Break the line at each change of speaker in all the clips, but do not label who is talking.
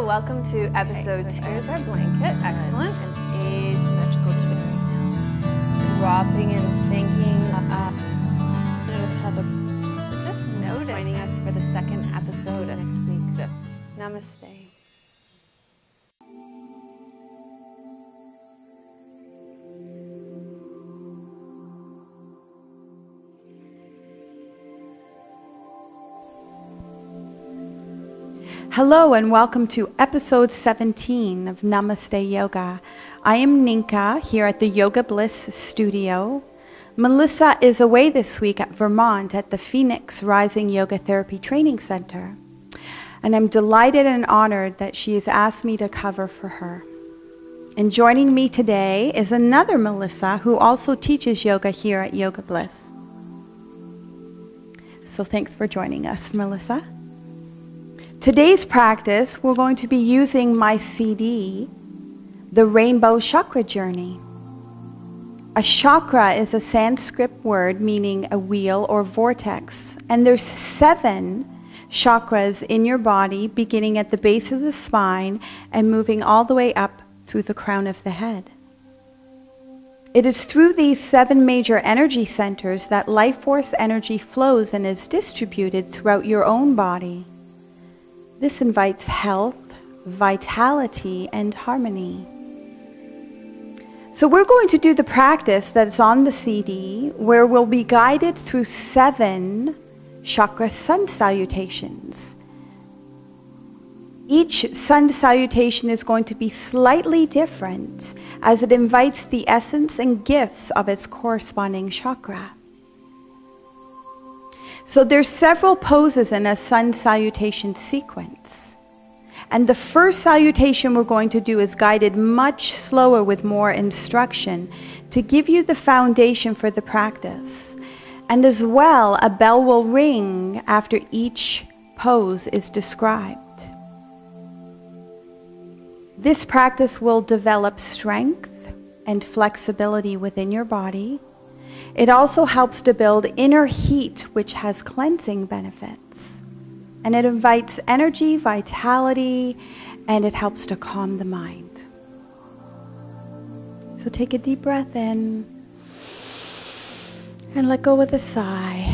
Hello, welcome to episode 2.
There's our blanket, excellent.
An asymmetrical twist. Dropping and sinking up.
Notice how the...
So just notice. Joining us for the second episode of next week. Namaste.
Hello and welcome to episode 17 of Namaste Yoga. I am Nienke here at the Yoga Bliss studio. Melissa is away this week at Vermont at the Phoenix Rising Yoga Therapy Training Center. And I'm delighted and honored that she has asked me to cover for her. And joining me today is another Melissa who also teaches yoga here at Yoga Bliss. So thanks for joining us, Melissa. Today's practice, we're going to be using my CD, The Rainbow Chakra Journey. A chakra is a Sanskrit word meaning a wheel or vortex, and there's 7 chakras in your body, beginning at the base of the spine and moving all the way up through the crown of the head. It is through these 7 major energy centers that life force energy flows and is distributed throughout your own body. This invites health, vitality, and harmony. So we're going to do the practice that's on the CD, where we'll be guided through 7 chakra sun salutations. Each sun salutation is going to be slightly different, as it invites the essence and gifts of its corresponding chakra. So there's several poses in a sun salutation sequence. And the first salutation we're going to do is guided much slower with more instruction to give you the foundation for the practice. And as well, a bell will ring after each pose is described. This practice will develop strength and flexibility within your body. It also helps to build inner heat, which has cleansing benefits. And it invites energy, vitality, and it helps to calm the mind. So take a deep breath in and let go with a sigh.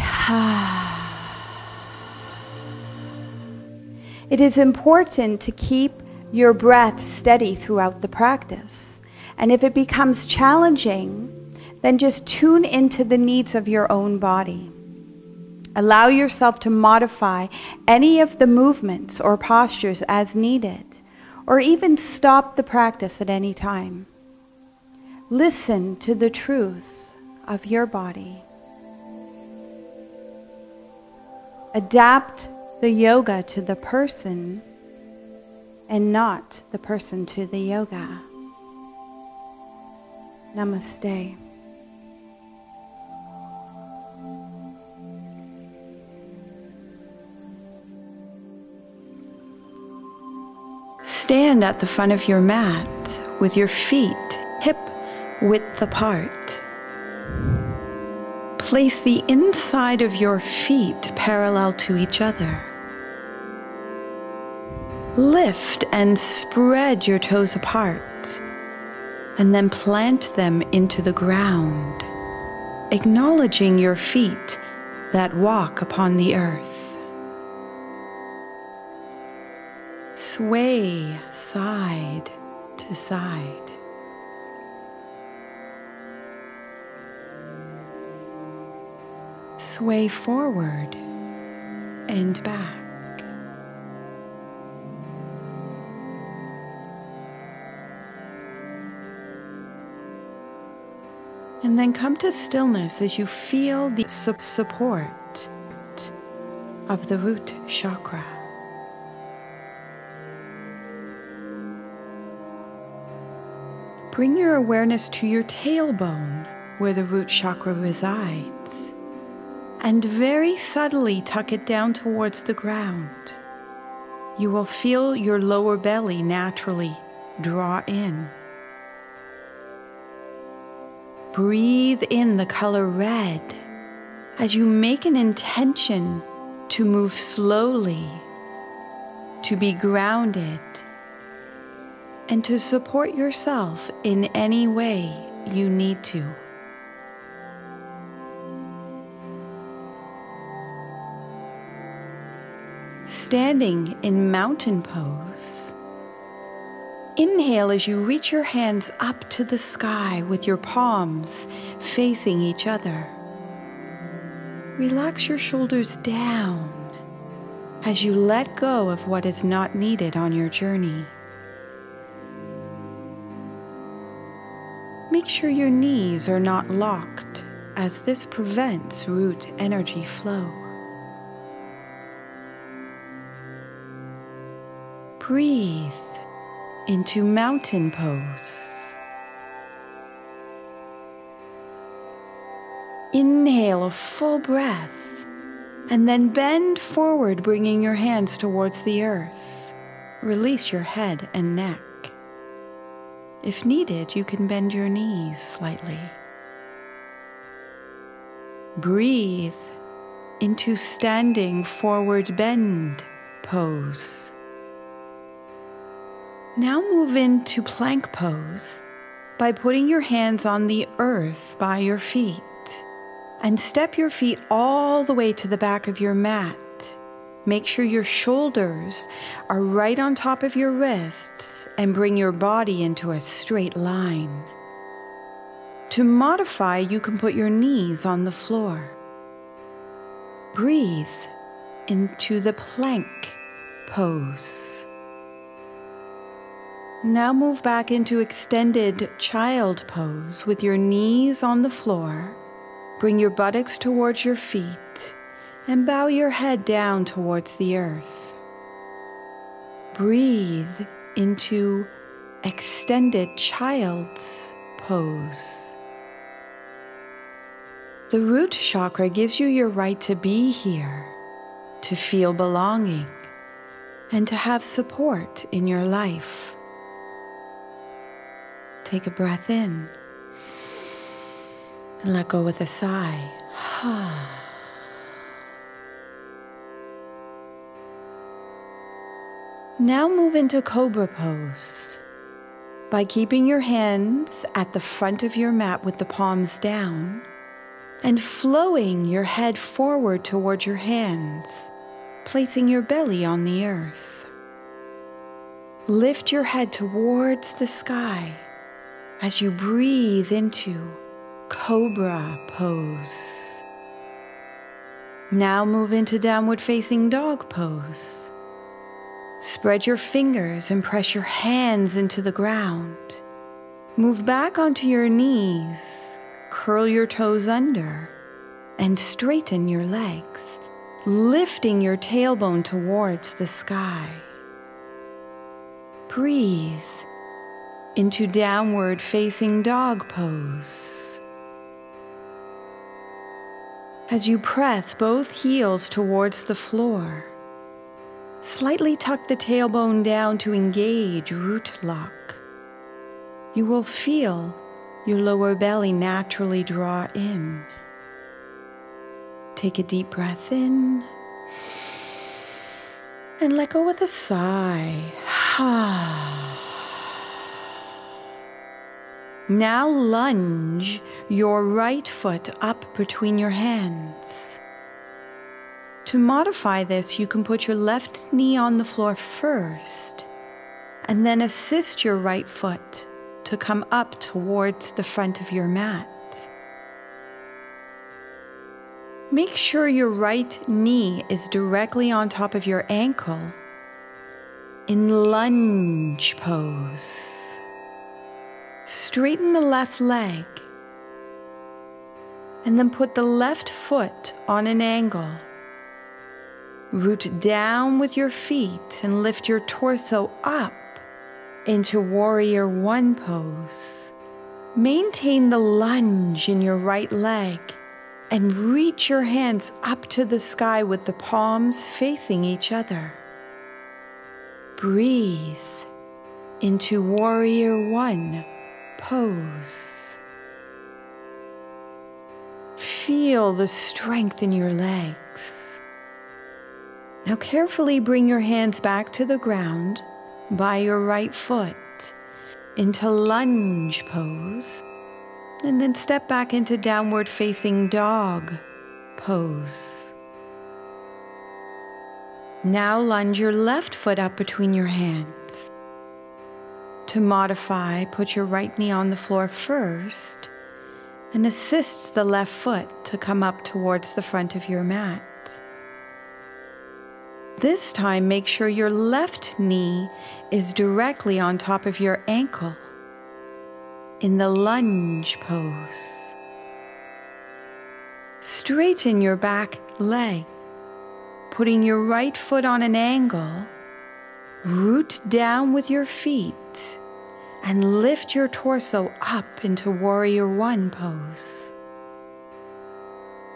It is important to keep your breath steady throughout the practice. And if it becomes challenging, then just tune into the needs of your own body. Allow yourself to modify any of the movements or postures as needed, or even stop the practice at any time. Listen to the truth of your body. Adapt the yoga to the person and not the person to the yoga. Namaste. Stand at the front of your mat with your feet hip-width apart. Place the inside of your feet parallel to each other. Lift and spread your toes apart, and then plant them into the ground, acknowledging your feet that walk upon the earth. Sway side to side. Sway forward and back. And then come to stillness as you feel the support of the root chakra. Bring your awareness to your tailbone, where the root chakra resides, and very subtly tuck it down towards the ground. You will feel your lower belly naturally draw in. Breathe in the color red as you make an intention to move slowly, to be grounded and to support yourself in any way you need to. Standing in mountain pose, inhale as you reach your hands up to the sky with your palms facing each other. Relax your shoulders down as you let go of what is not needed on your journey. Make sure your knees are not locked, as this prevents root energy flow. Breathe into mountain pose. Inhale a full breath, and then bend forward, bringing your hands towards the earth. Release your head and neck. If needed, you can bend your knees slightly. Breathe into standing forward bend pose. Now move into plank pose by putting your hands on the earth by your feet and step your feet all the way to the back of your mat. Make sure your shoulders are right on top of your wrists and bring your body into a straight line. To modify, you can put your knees on the floor. Breathe into the plank pose. Now move back into extended child pose with your knees on the floor. Bring your buttocks towards your feet and bow your head down towards the earth. Breathe into extended child's pose. The root chakra gives you your right to be here, to feel belonging, and to have support in your life. Take a breath in and let go with a sigh. Now move into cobra pose by keeping your hands at the front of your mat with the palms down and flowing your head forward towards your hands, placing your belly on the earth. Lift your head towards the sky as you breathe into cobra pose. Now move into downward facing dog pose. Spread your fingers and press your hands into the ground. Move back onto your knees, curl your toes under, and straighten your legs, lifting your tailbone towards the sky. Breathe into downward facing dog pose. As you press both heels towards the floor, slightly tuck the tailbone down to engage root lock. You will feel your lower belly naturally draw in. Take a deep breath in and let go with a sigh. Now lunge your right foot up between your hands. To modify this, you can put your left knee on the floor first, and then assist your right foot to come up towards the front of your mat. Make sure your right knee is directly on top of your ankle in lunge pose. Straighten the left leg, and then put the left foot on an angle. Root down with your feet and lift your torso up into Warrior One pose. Maintain the lunge in your right leg and reach your hands up to the sky with the palms facing each other. Breathe into Warrior One pose. Feel the strength in your legs. Now carefully bring your hands back to the ground by your right foot into lunge pose, and then step back into downward facing dog pose. Now lunge your left foot up between your hands. To modify, put your right knee on the floor first and assist the left foot to come up towards the front of your mat. This time, make sure your left knee is directly on top of your ankle in the lunge pose. Straighten your back leg, putting your right foot on an angle. Root down with your feet and lift your torso up into Warrior One pose.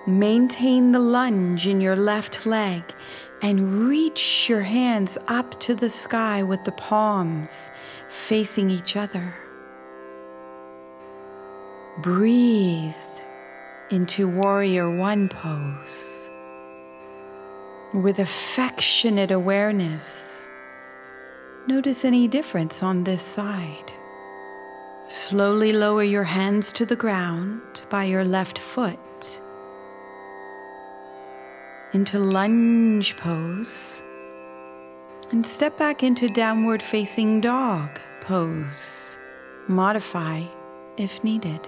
Maintain the lunge in your left leg and reach your hands up to the sky with the palms facing each other. Breathe into Warrior One pose with affectionate awareness. Notice any difference on this side. Slowly lower your hands to the ground by your left foot into lunge pose and step back into downward facing dog pose. Modify if needed.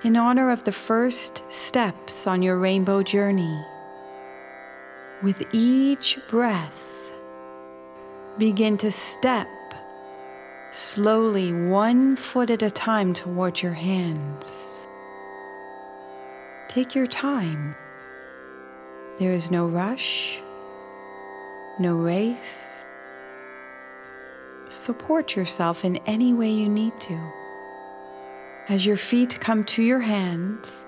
In honor of the first steps on your rainbow journey, with each breath, begin to step slowly, one foot at a time towards your hands. Take your time. There is no rush, no race. Support yourself in any way you need to. As your feet come to your hands,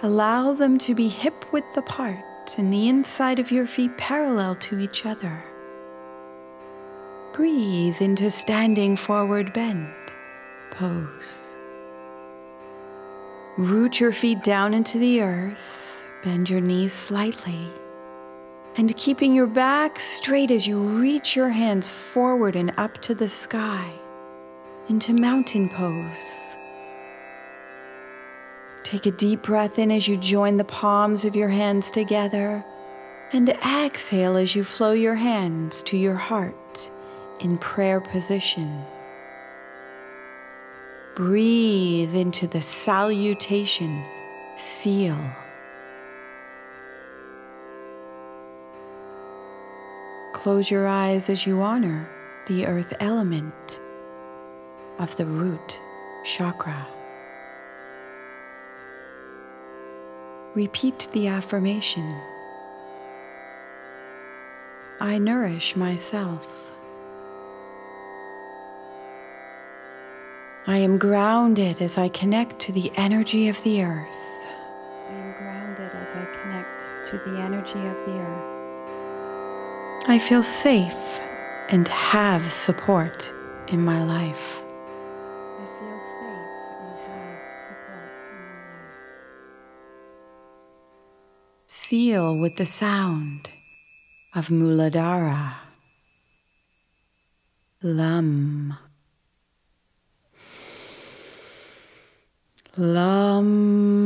allow them to be hip-width apart and the inside of your feet parallel to each other. Breathe into standing forward bend pose. Root your feet down into the earth, bend your knees slightly, and keeping your back straight as you reach your hands forward and up to the sky into mountain pose. Take a deep breath in as you join the palms of your hands together, and exhale as you flow your hands to your heart in prayer position. Breathe into the salutation seal. Close your eyes as you honor the earth element of the root chakra. Repeat the affirmation. I nourish myself. I am grounded as I connect to the energy of the earth. I am grounded as I connect to the energy of the earth. I feel safe and have support in my life. I feel safe and have support in my life. Seal with the sound of Muladhara. Lam. Lam.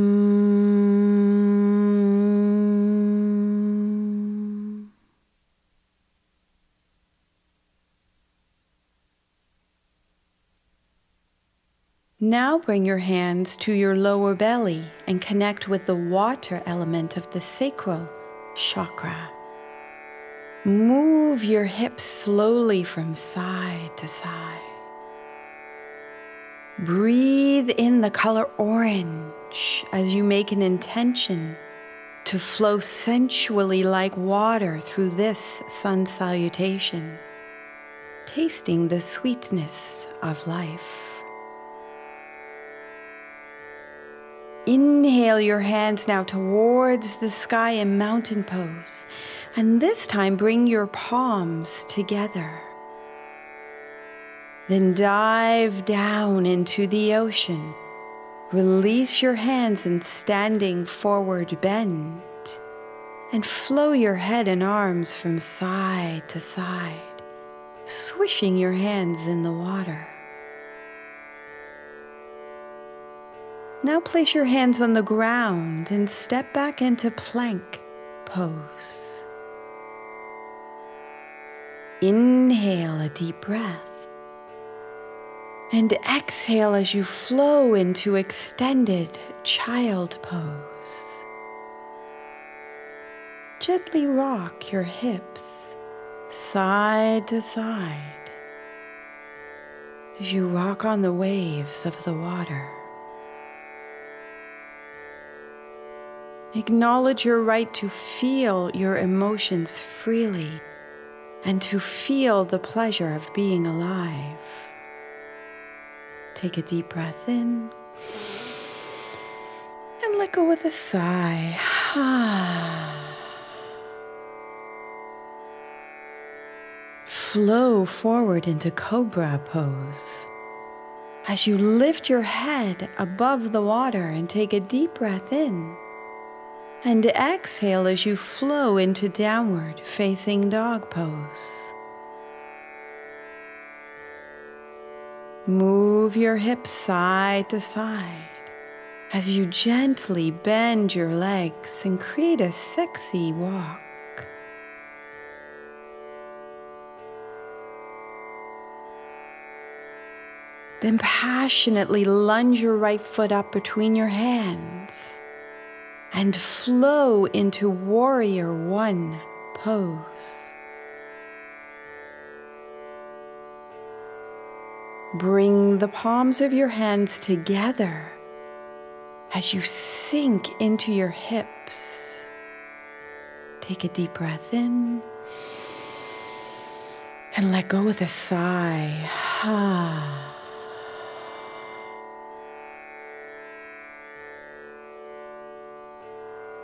Now bring your hands to your lower belly and connect with the water element of the sacral chakra. Move your hips slowly from side to side. Breathe in the color orange as you make an intention to flow sensually like water through this sun salutation, tasting the sweetness of life. Inhale your hands now towards the sky in mountain pose, and this time bring your palms together. Then dive down into the ocean. Release your hands in standing forward bend, and flow your head and arms from side to side, swishing your hands in the water. Now place your hands on the ground and step back into plank pose. Inhale a deep breath and exhale as you flow into extended child pose. Gently rock your hips side to side as you rock on the waves of the water. Acknowledge your right to feel your emotions freely and to feel the pleasure of being alive. Take a deep breath in and let go with a sigh. Flow forward into Cobra pose. As you lift your head above the water and take a deep breath in, and exhale as you flow into Downward Facing Dog pose. Move your hips side to side as you gently bend your legs and create a sexy walk. Then passionately lunge your right foot up between your hands and flow into Warrior One pose. Bring the palms of your hands together as you sink into your hips. Take a deep breath in and let go with a sigh.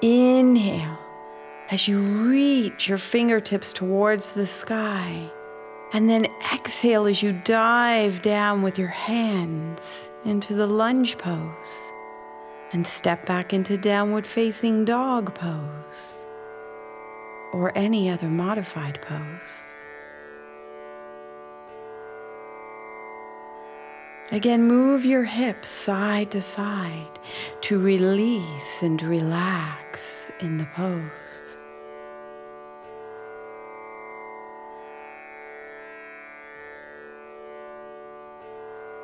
Inhale as you reach your fingertips towards the sky, and then exhale as you dive down with your hands into the lunge pose and step back into Downward Facing Dog pose or any other modified pose. Again, move your hips side to side to release and relax in the pose.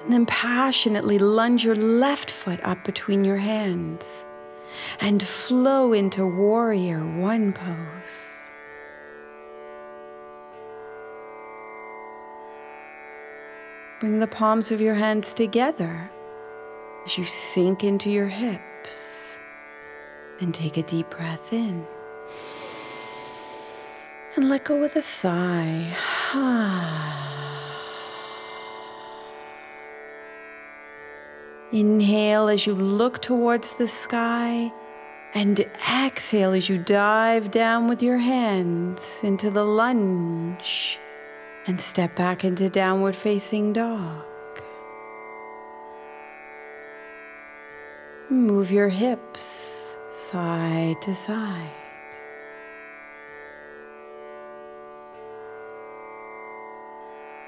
And then passionately lunge your left foot up between your hands and flow into Warrior One pose. Bring the palms of your hands together as you sink into your hips and take a deep breath in and let go with a sigh. Inhale as you look towards the sky, and exhale as you dive down with your hands into the lunge and step back into Downward Facing Dog. Move your hips side to side.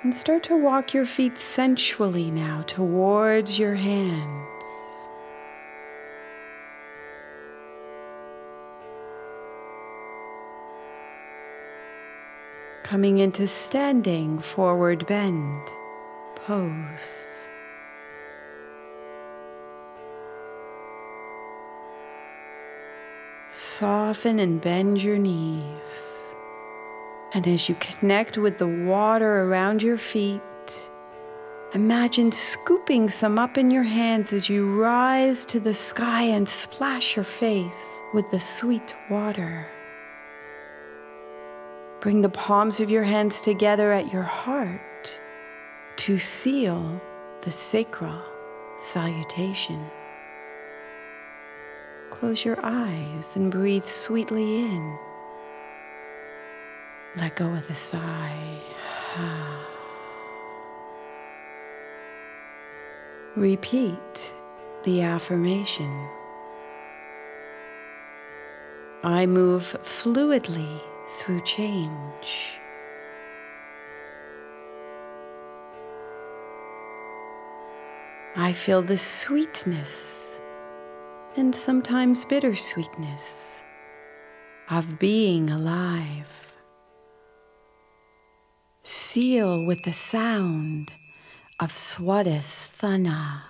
And start to walk your feet sensually now towards your hands. Coming into Standing Forward Bend pose. Soften and bend your knees. And as you connect with the water around your feet, imagine scooping some up in your hands as you rise to the sky and splash your face with the sweet water. Bring the palms of your hands together at your heart to seal the sacral salutation. Close your eyes and breathe sweetly in. Let go with a sigh. Repeat the affirmation. I move fluidly through change. I feel the sweetness and sometimes bittersweetness of being alive. Seal with the sound of Swadhisthana.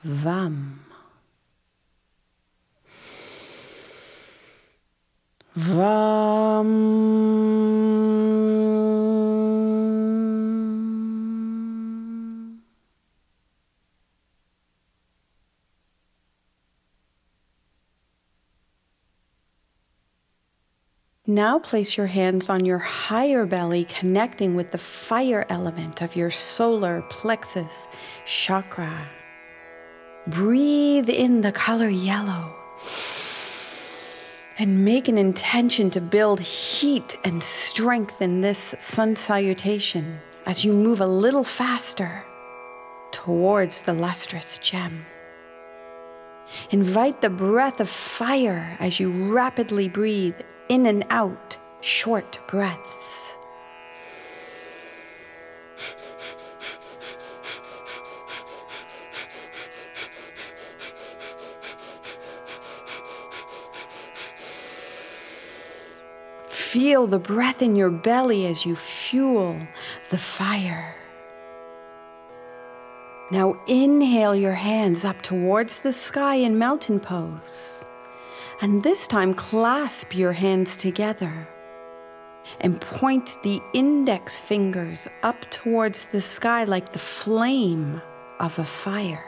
Vam. Vam. Now place your hands on your higher belly, connecting with the fire element of your solar plexus chakra. Breathe in the color yellow and make an intention to build heat and strength in this sun salutation as you move a little faster towards the lustrous gem. Invite the breath of fire as you rapidly breathe in and out, short breaths. Feel the breath in your belly as you fuel the fire. Now inhale your hands up towards the sky in mountain pose. And this time clasp your hands together and point the index fingers up towards the sky like the flame of a fire.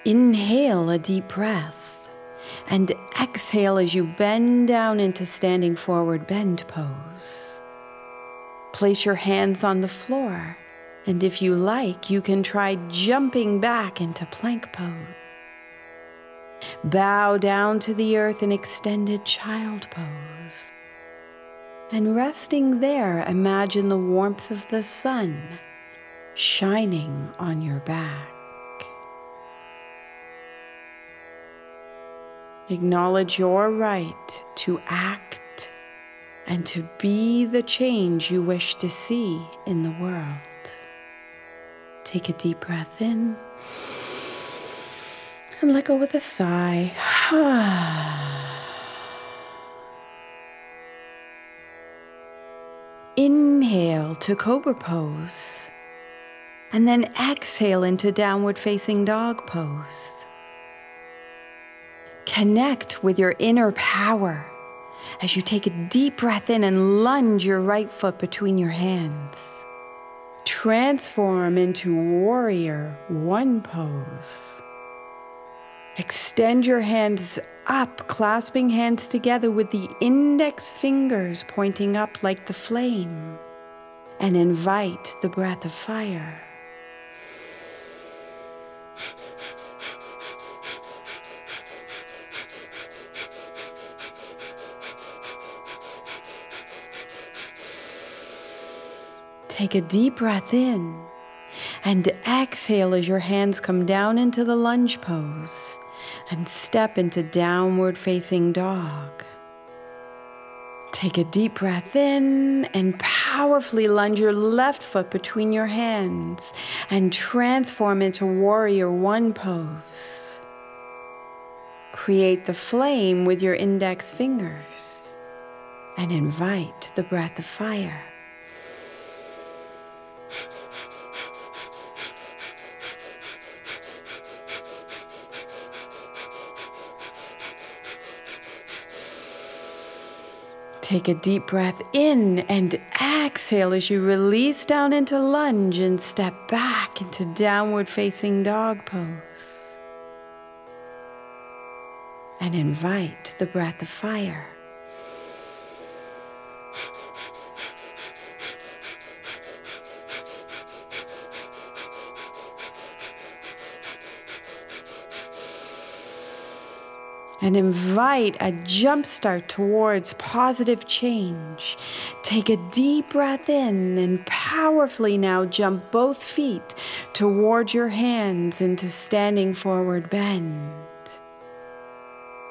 Inhale a deep breath and exhale as you bend down into standing forward bend pose. Place your hands on the floor, and if you like, you can try jumping back into plank pose. Bow down to the earth in extended child pose. And resting there, imagine the warmth of the sun shining on your back. Acknowledge your right to act and to be the change you wish to see in the world. Take a deep breath in. And let go with a sigh. Inhale to cobra pose. And then exhale into downward facing dog pose. Connect with your inner power as you take a deep breath in and lunge your right foot between your hands. Transform into warrior one pose. Extend your hands up, clasping hands together with the index fingers pointing up like the flame, and invite the breath of fire. Take a deep breath in and exhale as your hands come down into the lunge pose and step into downward facing dog. Take a deep breath in and powerfully lunge your left foot between your hands and transform into warrior one pose. Create the flame with your index fingers and invite the breath of fire. Take a deep breath in and exhale as you release down into lunge and step back into downward facing dog pose. And invite the breath of fire. And invite a jump start towards positive change. Take a deep breath in and powerfully now jump both feet towards your hands into standing forward bend.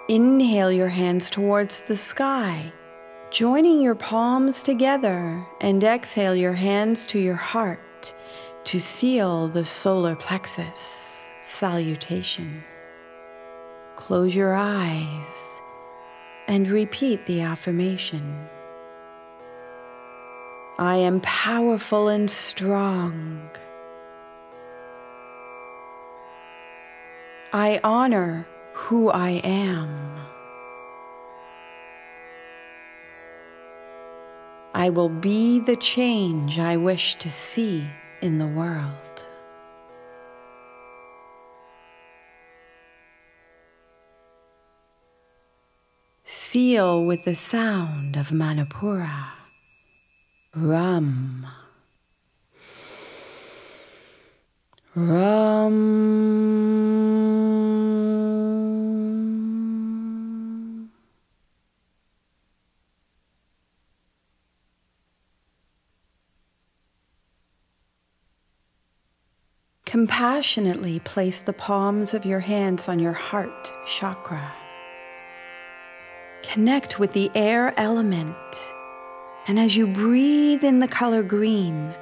Inhale your hands towards the sky, joining your palms together, and exhale your hands to your heart To seal the solar plexus, salutation. Close your eyes and repeat the affirmation. I am powerful and strong. I honor who I am. I will be the change I wish to see in the world. Seal with the sound of Manipura. Ram. Ram. Compassionately place the palms of your hands on your heart chakra. Connect with the air element, and as you breathe in the color green,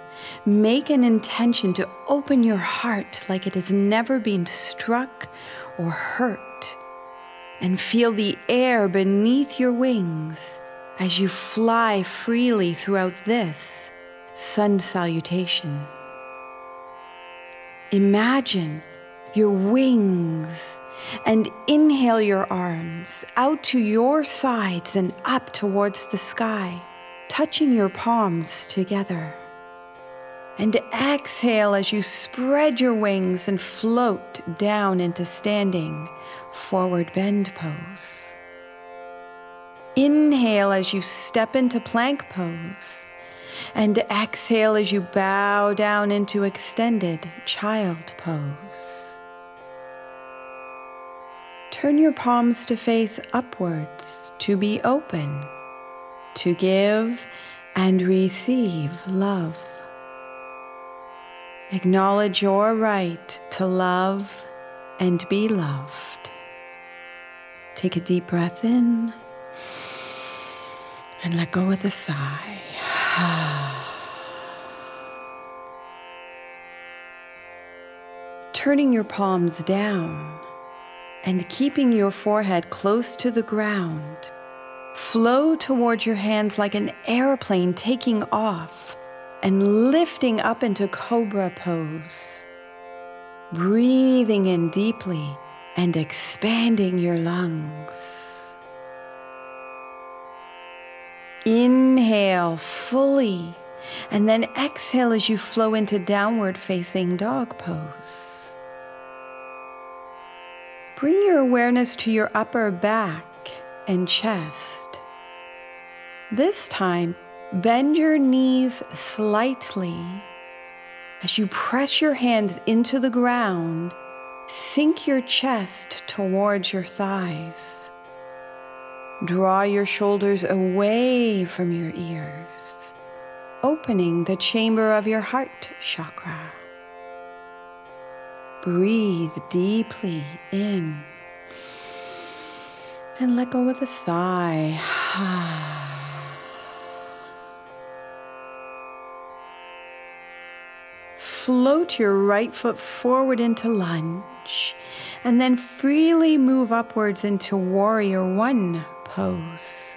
make an intention to open your heart like it has never been struck or hurt, and feel the air beneath your wings as you fly freely throughout this sun salutation. Imagine your wings and inhale your arms out to your sides and up towards the sky, touching your palms together. And exhale as you spread your wings and float down into standing forward bend pose. Inhale as you step into plank pose, and exhale as you bow down into extended child pose. Turn your palms to face upwards to be open, to give and receive love. Acknowledge your right to love and be loved. Take a deep breath in and let go with a sigh. Turning your palms down and keeping your forehead close to the ground, flow towards your hands like an airplane taking off and lifting up into cobra pose. Breathing in deeply and expanding your lungs. Inhale fully, and then exhale as you flow into downward facing dog pose. Bring your awareness to your upper back and chest. This time, bend your knees slightly. As you press your hands into the ground, sink your chest towards your thighs. Draw your shoulders away from your ears, opening the chamber of your heart chakra. Breathe deeply in and let go with a sigh. Float your right foot forward into lunge, and then freely move upwards into warrior one pose.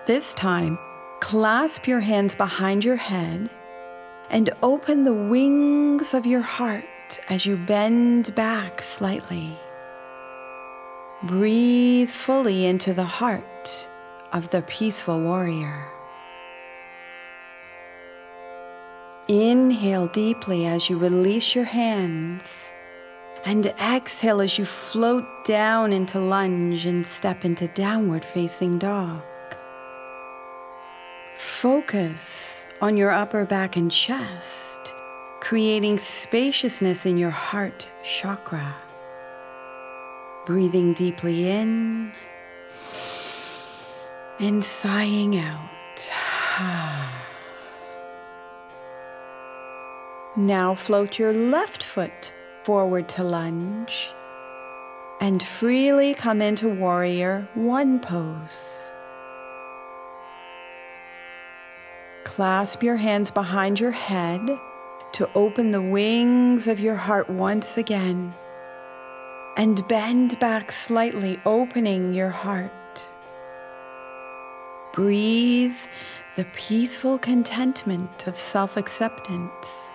This time, clasp your hands behind your head and open the wings of your heart as you bend back slightly. Breathe fully into the heart of the peaceful warrior. Inhale deeply as you release your hands, and exhale as you float down into lunge and step into downward facing dog. Focus on your upper back and chest, creating spaciousness in your heart chakra. Breathing deeply in and sighing out. Now float your left foot forward to lunge and freely come into warrior one pose. Clasp your hands behind your head to open the wings of your heart once again. And bend back slightly, opening your heart. Breathe the peaceful contentment of self-acceptance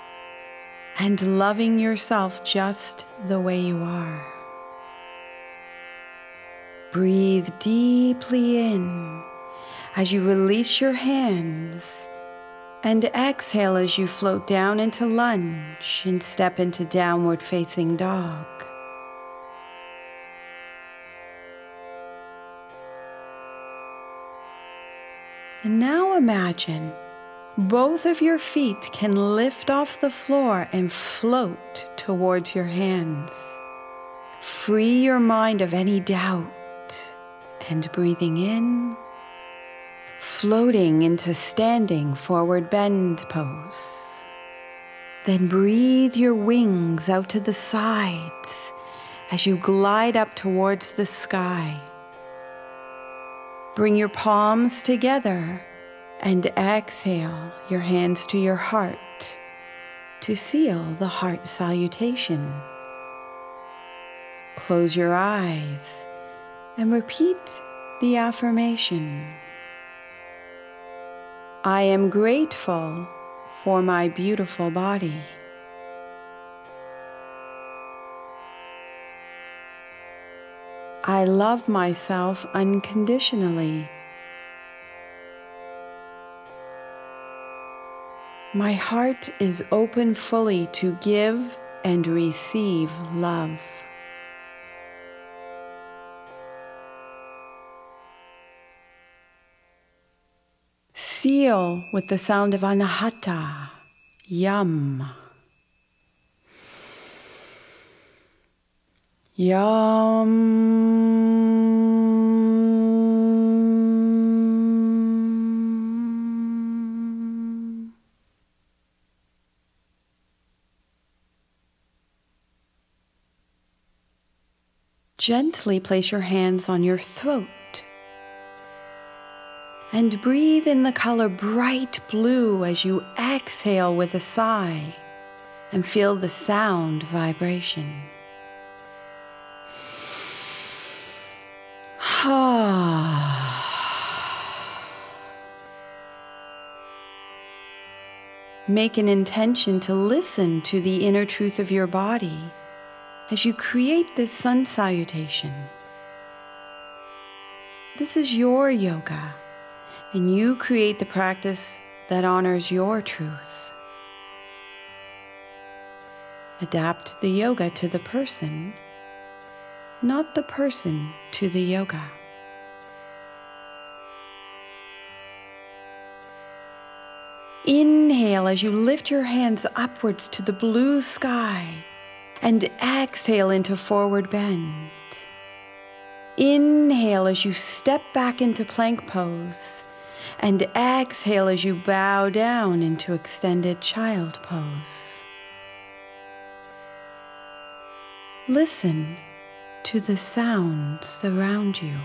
and loving yourself just the way you are. Breathe deeply in as you release your hands, and exhale as you float down into lunge and step into downward facing dog. And now imagine both of your feet can lift off the floor and float towards your hands. Free your mind of any doubt and breathing in, floating into standing forward bend pose. Then breathe your wings out to the sides as you glide up towards the sky. Bring your palms together and exhale your hands to your heart to seal the heart salutation. Close your eyes and repeat the affirmation. I am grateful for my beautiful body. I love myself unconditionally. My heart is open fully to give and receive love. Seal with the sound of anahata, yum. Yum. Gently place your hands on your throat and breathe in the color bright blue as you exhale with a sigh and feel the sound vibration. Make an intention to listen to the inner truth of your body as you create this sun salutation. This is your yoga, and you create the practice that honors your truth. Adapt the yoga to the person, not the person to the yoga. Inhale as you lift your hands upwards to the blue sky and exhale into forward bend. Inhale as you step back into plank pose and exhale as you bow down into extended child pose. Listen to the sounds around you.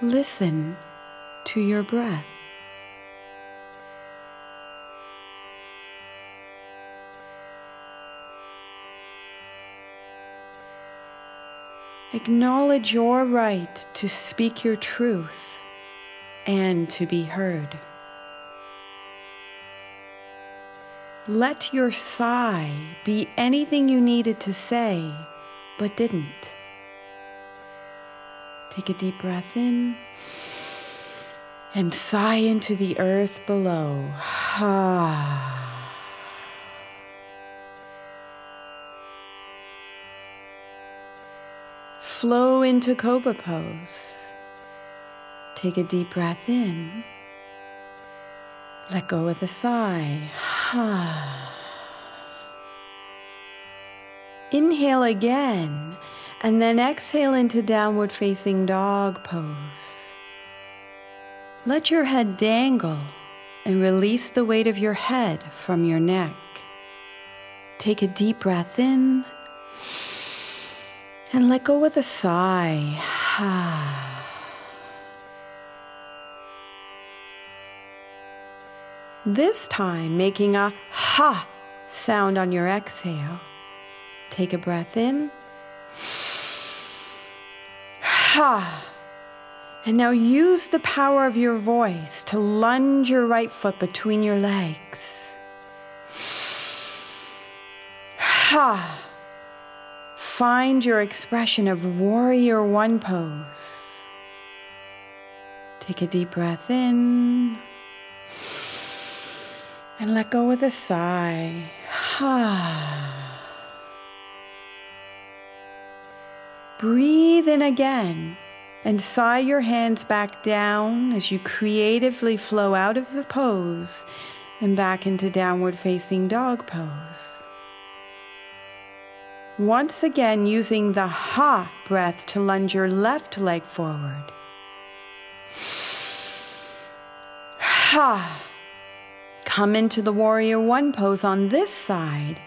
Listen to your breath. Acknowledge your right to speak your truth and to be heard. Let your sigh be anything you needed to say but didn't. Take a deep breath in and sigh into the earth below. Flow into cobra pose. Take a deep breath in. Let go with a sigh. Inhale again, and then exhale into downward facing dog pose. Let your head dangle and release the weight of your head from your neck. Take a deep breath in and let go with a sigh. This time, making a ha sound on your exhale. Take a breath in. Ha. And now use the power of your voice to lunge your right foot between your legs. Ha. Find your expression of warrior one pose. Take a deep breath in. And let go with a sigh. Breathe in again and sigh your hands back down as you creatively flow out of the pose and back into downward facing dog pose. Once again, using the ha breath to lunge your left leg forward. Ha. Come into the warrior one pose on this side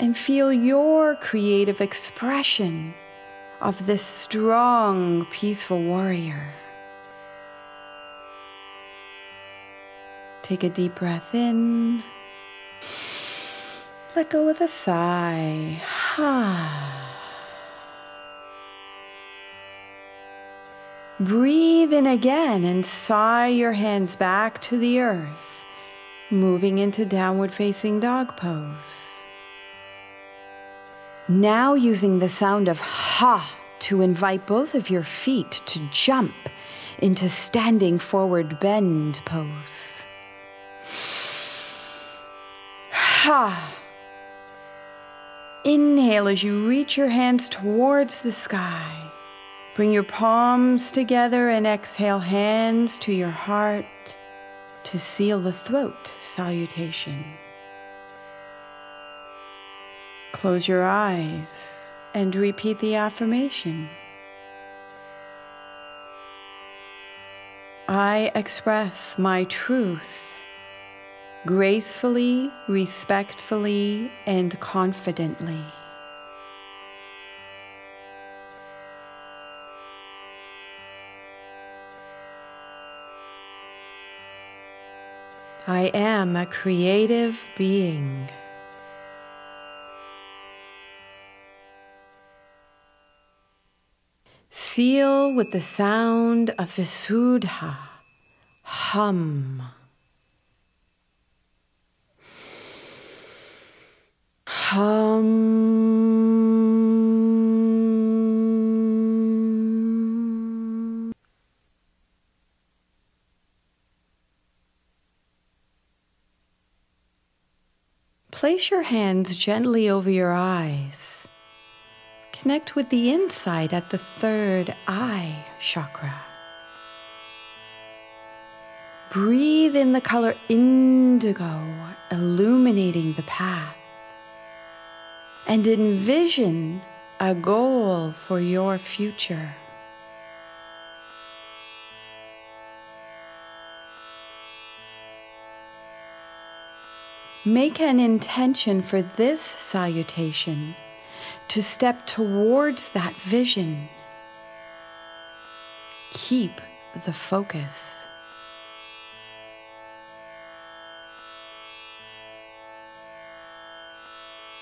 and feel your creative expression of this strong, peaceful warrior. Take a deep breath in. Let go with a sigh. Breathe in again and sigh your hands back to the earth, moving into downward facing dog pose. Now using the sound of ha to invite both of your feet to jump into standing forward bend pose. Ha. Inhale as you reach your hands towards the sky. Bring your palms together and exhale, hands to your heart to seal the throat salutation. Close your eyes and repeat the affirmation. I express my truth gracefully, respectfully, and confidently. I am a creative being. Seal with the sound of Visuddha, hum. Hum. Place your hands gently over your eyes. Connect with the inside at the third eye chakra. Breathe in the color indigo, illuminating the path. And envision a goal for your future. Make an intention for this salutation to step towards that vision. Keep the focus.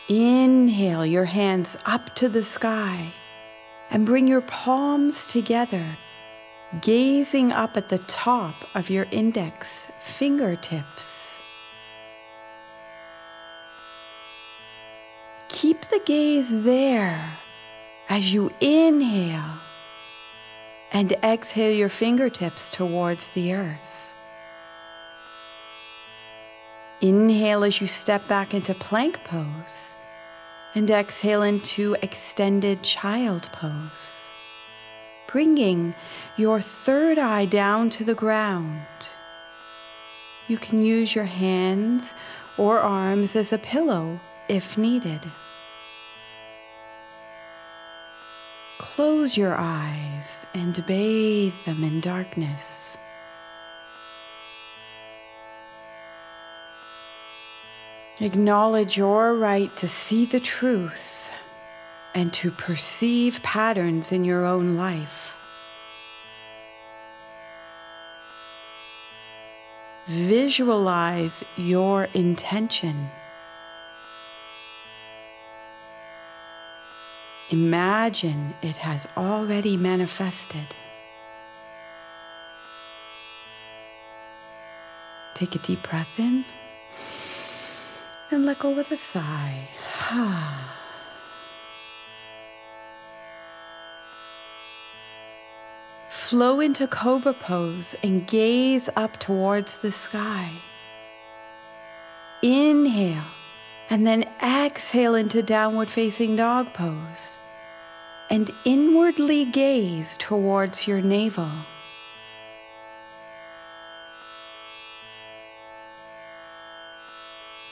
Inhale your hands up to the sky and bring your palms together, gazing up at the top of your index fingertips. Keep the gaze there as you inhale and exhale your fingertips towards the earth. Inhale as you step back into plank pose and exhale into extended child pose, bringing your third eye down to the ground. You can use your hands or arms as a pillow if needed. Close your eyes and bathe them in darkness. Acknowledge your right to see the truth and to perceive patterns in your own life. Visualize your intention. Imagine it has already manifested. Take a deep breath in and let go with a sigh. Flow into Cobra pose and gaze up towards the sky. Inhale and then exhale into downward facing dog pose and inwardly gaze towards your navel.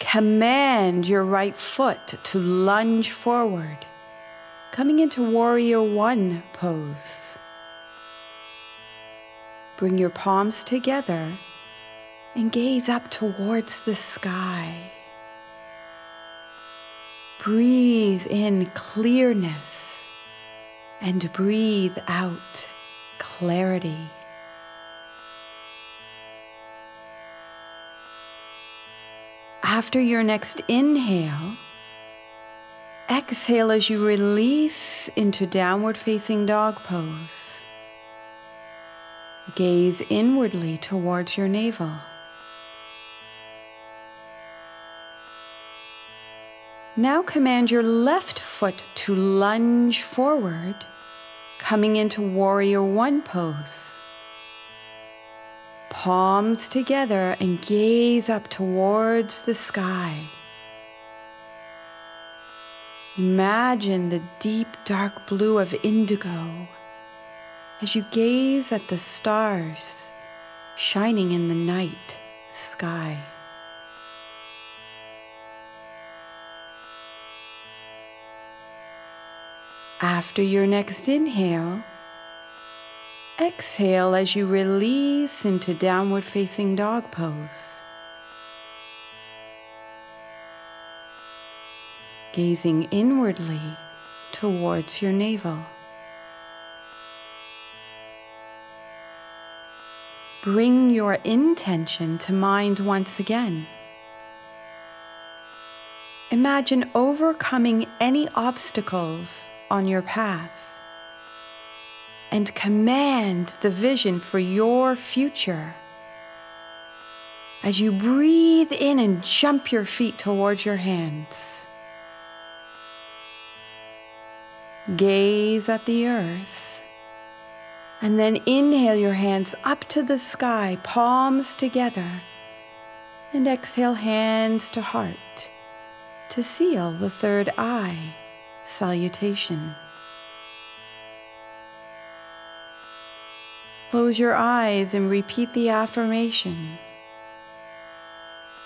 Command your right foot to lunge forward, coming into Warrior One pose. Bring your palms together and gaze up towards the sky. Breathe in clearness and breathe out clarity. After your next inhale, exhale as you release into downward facing dog pose. Gaze inwardly towards your navel. Now command your left foot to lunge forward, coming into Warrior One pose. Palms together and gaze up towards the sky. Imagine the deep dark blue of indigo as you gaze at the stars shining in the night sky. After your next inhale, exhale as you release into downward facing dog pose. Gazing inwardly towards your navel. Bring your intention to mind once again. Imagine overcoming any obstacles on your path and command the vision for your future. As you breathe in and jump your feet towards your hands. Gaze at the earth. And then inhale your hands up to the sky, palms together. And exhale hands to heart to seal the third eye, salutation. Close your eyes and repeat the affirmation.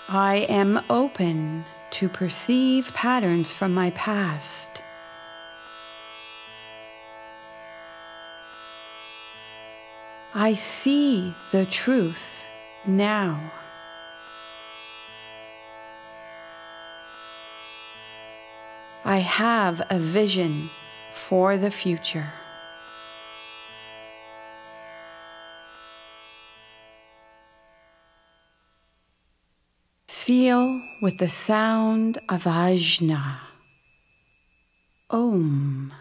I am open to perceive patterns from my past. I see the truth now. I have a vision for the future. Seal with the sound of Ajna. Om.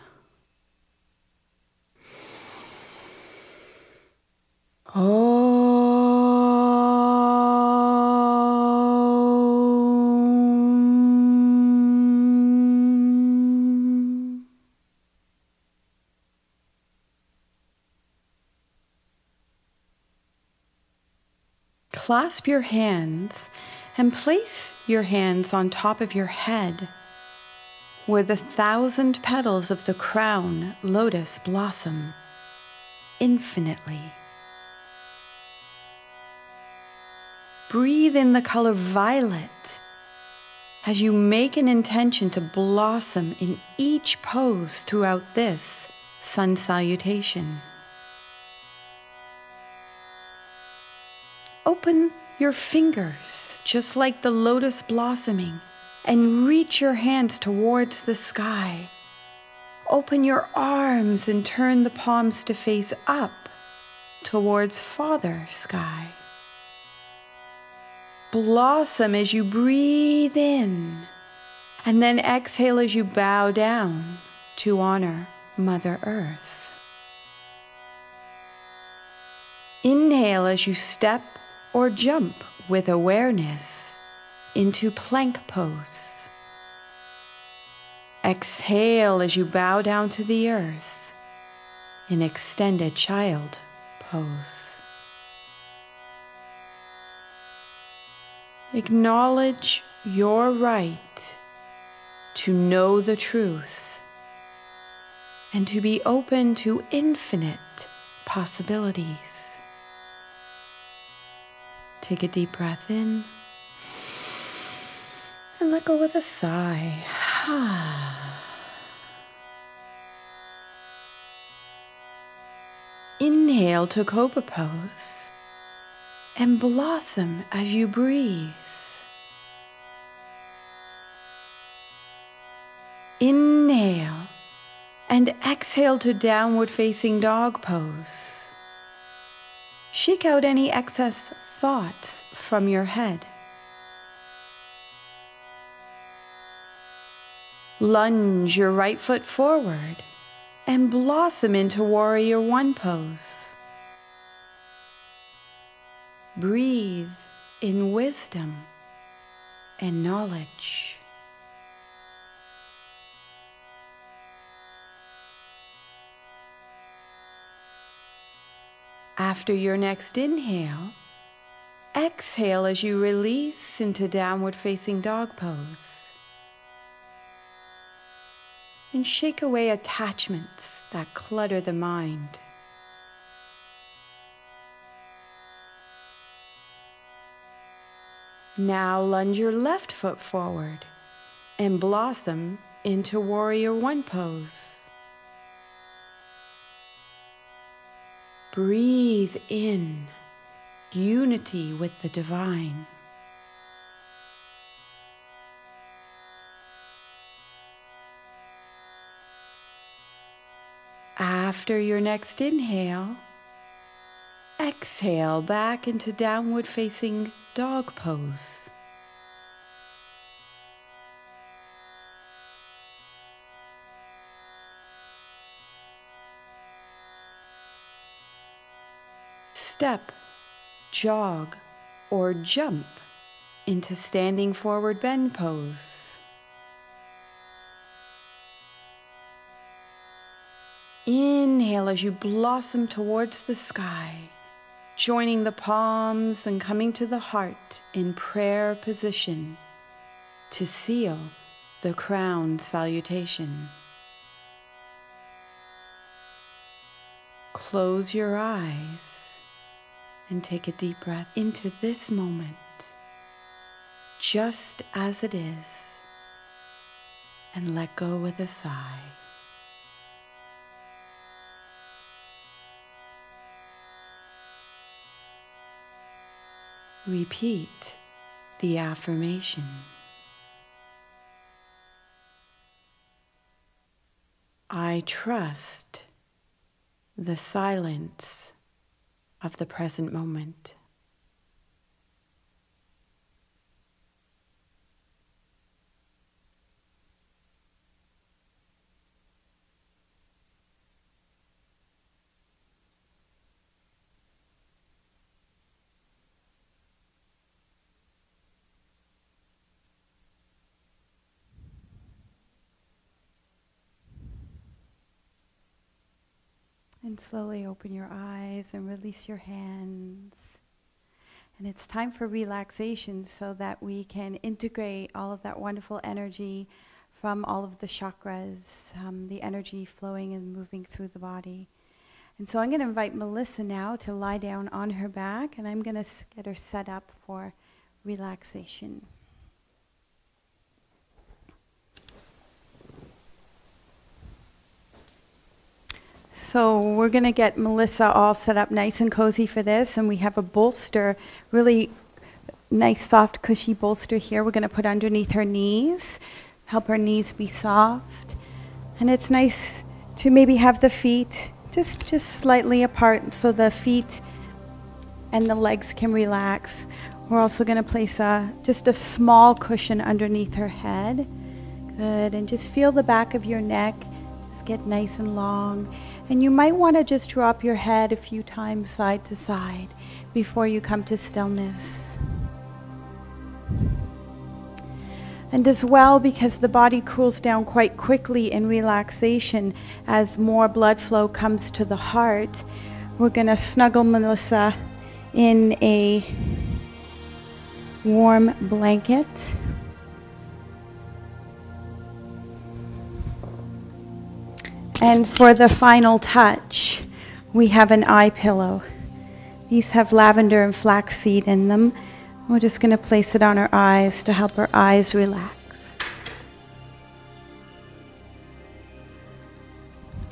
Clasp your hands and place your hands on top of your head, where the 1,000 petals of the crown lotus blossom infinitely. Breathe in the color violet as you make an intention to blossom in each pose throughout this sun salutation. Open your fingers just like the lotus blossoming and reach your hands towards the sky. Open your arms and turn the palms to face up towards Father Sky. Blossom as you breathe in, and then exhale as you bow down to honor Mother Earth. Inhale as you step or jump with awareness into plank pose. Exhale as you bow down to the earth in extended child pose. Acknowledge your right to know the truth and to be open to infinite possibilities. Take a deep breath in and let go with a sigh. Inhale to Cobra pose and blossom as you breathe. Inhale and exhale to downward facing dog pose. Shake out any excess thoughts from your head. Lunge your right foot forward and blossom into Warrior One pose. Breathe in wisdom and knowledge. After your next inhale, exhale as you release into downward facing dog pose. And shake away attachments that clutter the mind. Now lunge your left foot forward and blossom into Warrior One pose. Breathe in unity with the divine. After your next inhale, exhale back into downward facing dog pose. Step, jog, or jump into standing forward bend pose. Inhale as you blossom towards the sky, joining the palms and coming to the heart in prayer position to seal the crown salutation. Close your eyes and take a deep breath into this moment, just as it is, and let go with a sigh. Repeat the affirmation. I trust the silence of the present moment. And slowly open your eyes and release your hands. And it's time for relaxation so that we can integrate all of that wonderful energy from all of the chakras, the energy flowing and moving through the body. And so I'm going to invite Melissa now to lie down on her back, and I'm going to get her set up for relaxation. So we're going to get Melissa all set up nice and cozy for this, and we have a bolster really nice soft cushy bolster here we're going to put underneath her knees, help her knees be soft. And it's nice to maybe have the feet just slightly apart so the feet and the legs can relax. We're also going to place just a small cushion underneath her head. Good. And just feel the back of your neck just get nice and long. And you might want to just drop your head a few times side to side before you come to stillness. And as well, because the body cools down quite quickly in relaxation as more blood flow comes to the heart, we're going to snuggle Melissa in a warm blanket. And for the final touch, we have an eye pillow. These have lavender and flaxseed in them. We're just going to place it on her eyes to help her eyes relax.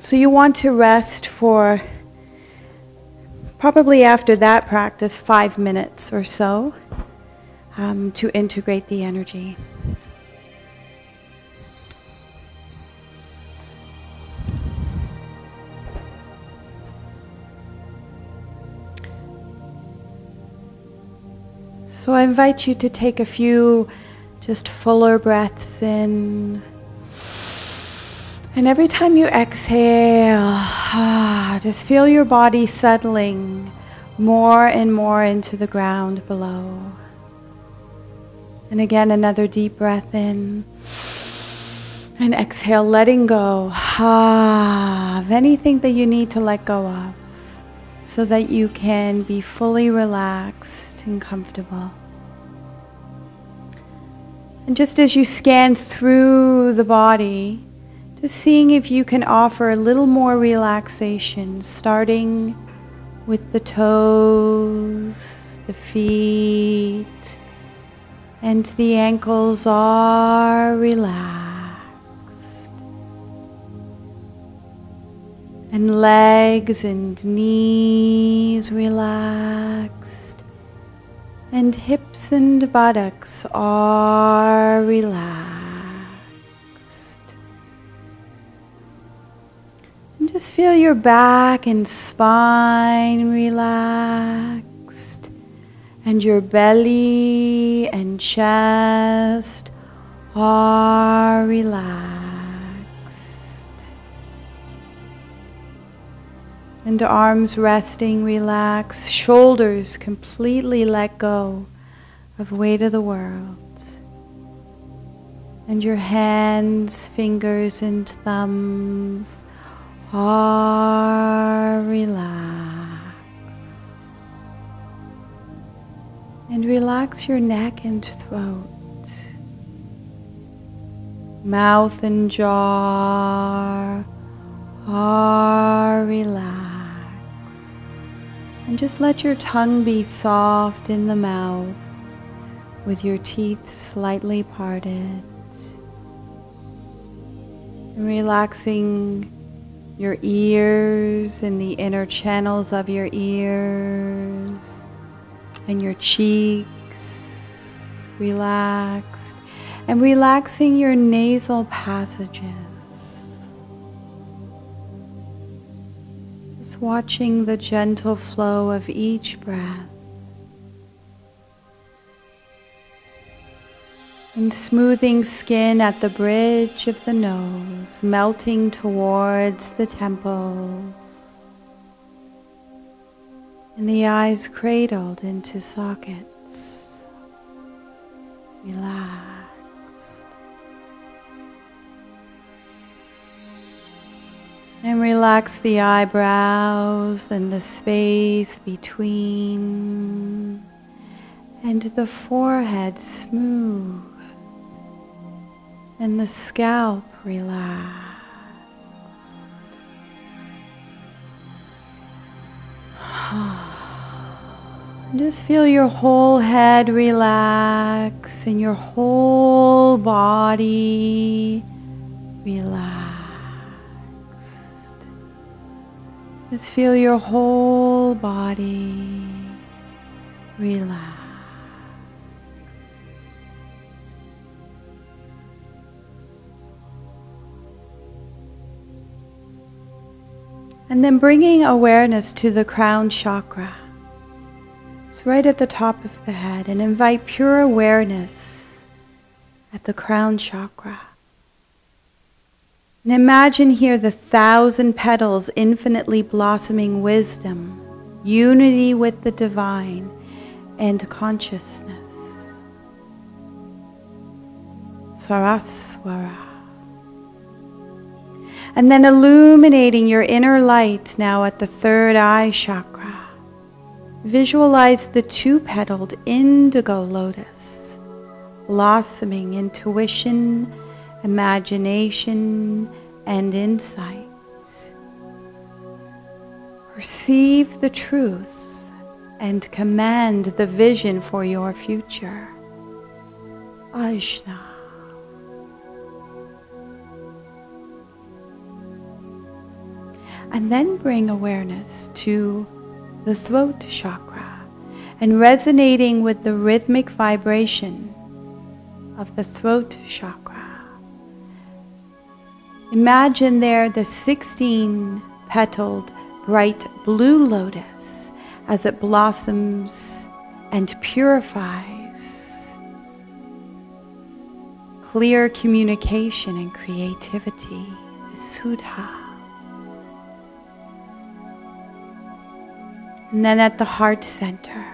So you want to rest for probably after that practice 5 minutes or so to integrate the energy. So I invite you to take a few just fuller breaths in. And every time you exhale, just feel your body settling more and more into the ground below. And again, another deep breath in. And exhale, letting go of anything that you need to let go of, so that you can be fully relaxed and comfortable. And just as you scan through the body, just seeing if you can offer a little more relaxation, starting with the toes, the feet, and the ankles are relaxed. And legs and knees relaxed. And hips and buttocks are relaxed. And just feel your back and spine relaxed. And your belly and chest are relaxed. And arms resting, relaxed. Shoulders completely let go of weight of the world. And your hands, fingers, and thumbs are relaxed. And relax your neck and throat. Mouth and jaw are relaxed. And just let your tongue be soft in the mouth with your teeth slightly parted. And relaxing your ears and the inner channels of your ears and your cheeks relaxed. And relaxing your nasal passages. Watching the gentle flow of each breath and smoothing skin at the bridge of the nose, melting towards the temples and the eyes cradled into sockets. Relax. And relax the eyebrows and the space between, and the forehead smooth, and the scalp relaxed. Just feel your whole head relax and your whole body relax. Just feel your whole body relax. And then bringing awareness to the crown chakra. It's right at the top of the head, and invite pure awareness at the crown chakra. And imagine here the 1,000 petals infinitely blossoming wisdom, unity with the divine, and consciousness. Saraswara. And then illuminating your inner light now at the third eye chakra. Visualize the 2-petaled indigo lotus, blossoming intuition, imagination, and insight. Perceive the truth and command the vision for your future. Ajna. And then bring awareness to the throat chakra and resonating with the rhythmic vibration of the throat chakra. Imagine there the 16-petaled bright blue lotus as it blossoms and purifies. Clear communication and creativity, Visuddha. And then at the heart center,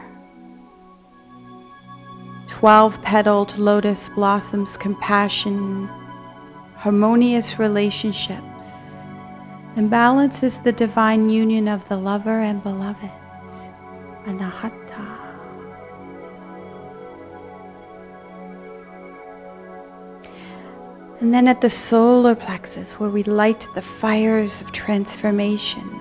12-petaled lotus blossoms compassion, harmonious relationships, and balances the divine union of the lover and beloved, Anahata. And then at the solar plexus, where we light the fires of transformation,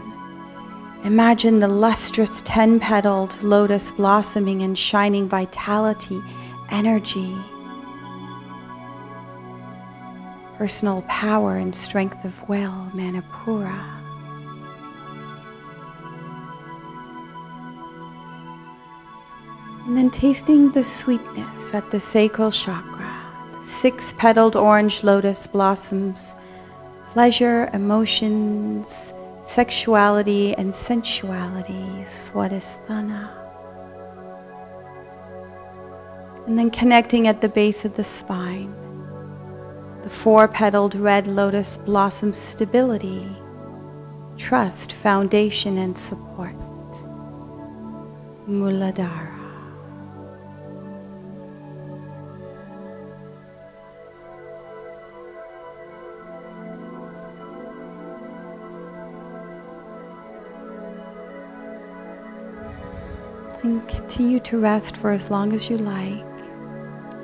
imagine the lustrous 10-petaled lotus blossoming and shining vitality, energy, personal power and strength of will, Manipura. And then tasting the sweetness at the sacral chakra, the 6-petaled orange lotus blossoms, pleasure, emotions, sexuality and sensuality, Swadhisthana. And then connecting at the base of the spine, the 4-petaled red lotus blossoms stability, trust, foundation, and support, Muladhara. And continue to rest for as long as you like.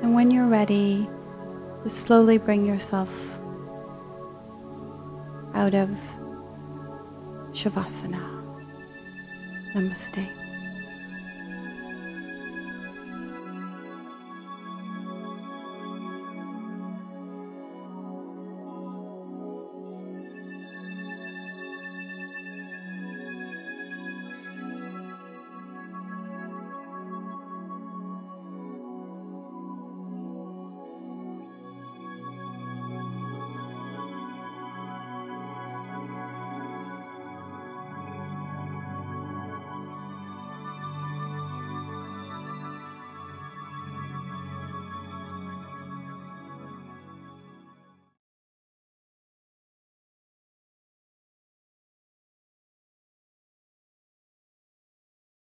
And when you're ready, just slowly bring yourself out of Shavasana. Namaste.